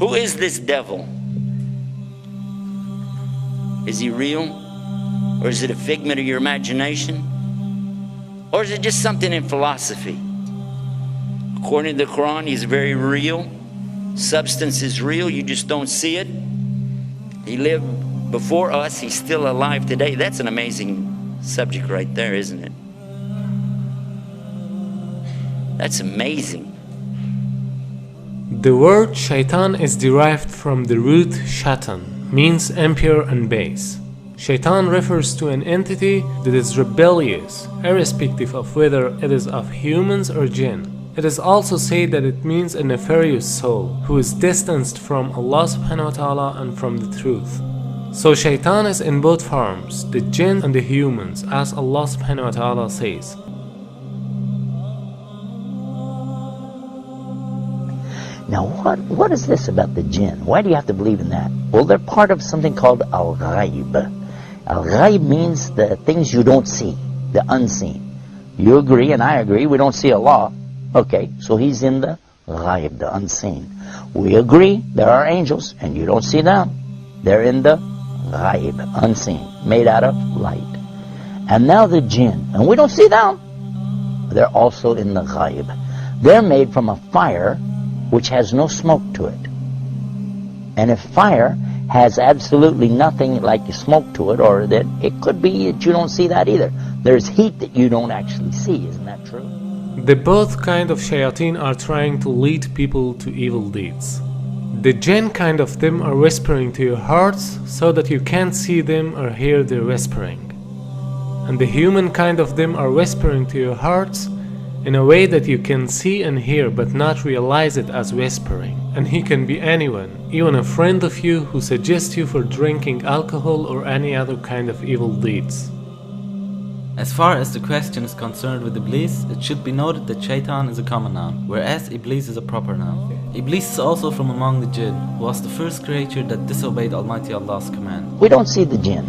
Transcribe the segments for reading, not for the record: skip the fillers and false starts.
Who is this devil? Is he real? Or is it a figment of your imagination? Or is it just something in philosophy? According to the Quran, he's very real. Substance is real, you just don't see it. He lived before us, he's still alive today. That's an amazing subject right there, isn't it? That's amazing. The word shaitan is derived from the root shaitan, means impure and base. Shaitan refers to an entity that is rebellious, irrespective of whether it is of humans or jinn. It is also said that it means a nefarious soul who is distanced from Allah subhanahu wa ta'ala and from the truth. So shaitan is in both forms, the jinn and the humans, as Allah subhanahu wa ta'ala says. Now what is this about the jinn? Why do you have to believe in that? Well, they're part of something called al-ghaib. Al-ghaib means the things you don't see, the unseen. You agree and I agree, we don't see Allah. Okay, so he's in the ghaib, the unseen. We agree there are angels and you don't see them. They're in the ghaib, unseen, made out of light. And now the jinn, and we don't see them. They're also in the ghaib. They're made from a fire which has no smoke to it. And if fire has absolutely nothing like smoke to it, or that it could be that you don't see that either. There's heat that you don't actually see, isn't that true? The both kind of shayateen are trying to lead people to evil deeds. The jinn kind of them are whispering to your hearts so that you can't see them or hear their whispering. And the human kind of them are whispering to your hearts in a way that you can see and hear but not realize it as whispering. And he can be anyone, even a friend of you who suggests you for drinking alcohol or any other kind of evil deeds. As far as the question is concerned with Iblis, it should be noted that shaitan is a common noun, whereas Iblis is a proper noun. Iblis is also from among the jinn, who was the first creature that disobeyed Almighty Allah's command. We don't see the jinn,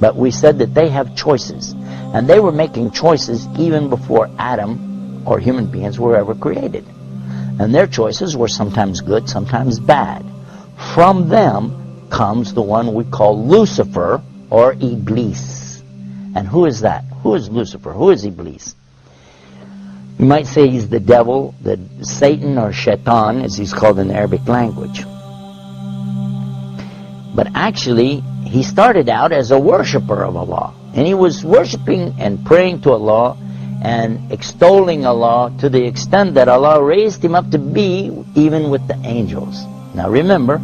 but we said that they have choices. And they were making choices even before Adam or human beings were ever created. And their choices were sometimes good, sometimes bad. From them comes the one we call Lucifer or Iblis. And who is that? Who is Lucifer? Who is Iblis? You might say he's the devil, the Satan or shaitan as he's called in the Arabic language. But actually he started out as a worshipper of Allah. And he was worshiping and praying to Allah and extolling Allah to the extent that Allah raised him up to be even with the angels. Now remember,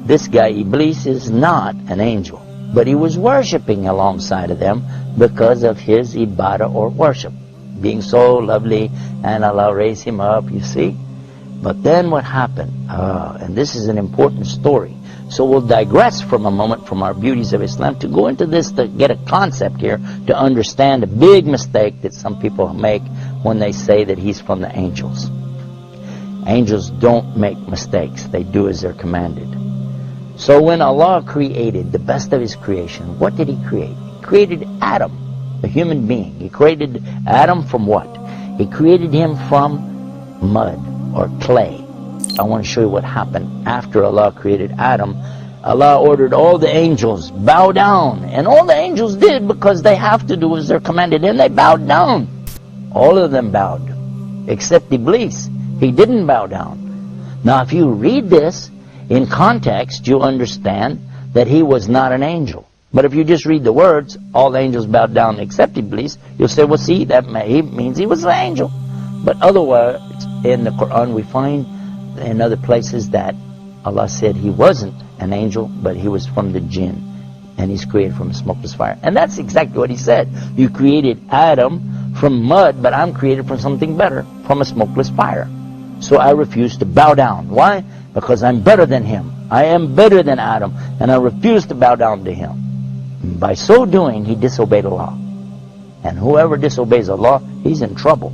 this guy Iblis is not an angel, but he was worshiping alongside of them because of his ibadah or worship, being so lovely, and Allah raised him up, you see. But then what happened? And this is an important story. So we'll digress from a moment from our beauties of Islam to go into this to get a concept here to understand a big mistake that some people make when they say that he's from the angels. Angels don't make mistakes. They do as they're commanded. So when Allah created the best of his creation, what did he create? He created Adam, a human being. He created Adam from what? He created him from mud or clay. I want to show you what happened after Allah created Adam. Allah ordered all the angels, bow down. And all the angels did because they have to do as they're commanded. And they bowed down. All of them bowed. Except Iblis. He didn't bow down. Now if you read this in context, you'll understand that he was not an angel. But if you just read the words, all the angels bowed down except Iblis, you'll say, well see, that means he was an angel. But otherwise, in the Quran we find in other places that Allah said he wasn't an angel, but he was from the jinn, and he's created from a smokeless fire. And that's exactly what he said. You created Adam from mud, but I'm created from something better, from a smokeless fire. So I refuse to bow down. Why? Because I'm better than him. I am better than Adam, and I refuse to bow down to him. By so doing, he disobeyed Allah. And whoever disobeys Allah, he's in trouble.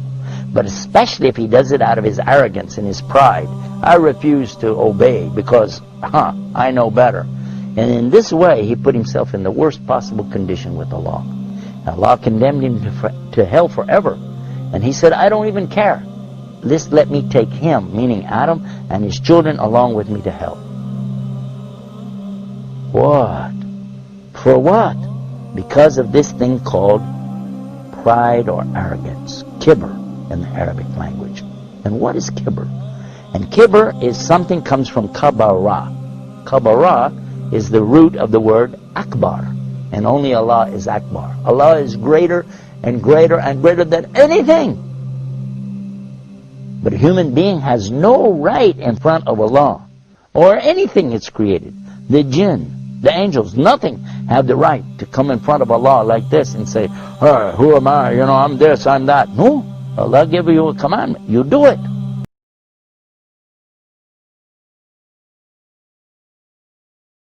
But especially if he does it out of his arrogance and his pride. I refuse to obey because, I know better. And in this way, he put himself in the worst possible condition with Allah. Allah condemned him to hell forever. And he said, I don't even care. let me take him, meaning Adam, and his children along with me to hell. What? For what? Because of this thing called pride or arrogance. Kibr in the Arabic language. And what is kibr? And kibr is something comes from kabara. Kabara is the root of the word akbar. And only Allah is akbar. Allah is greater and greater and greater than anything. But a human being has no right in front of Allah or anything it's created. The jinn, the angels, nothing have the right to come in front of Allah like this and say, who am I? I'm this, I'm that. No. Allah gave you a commandment. You do it.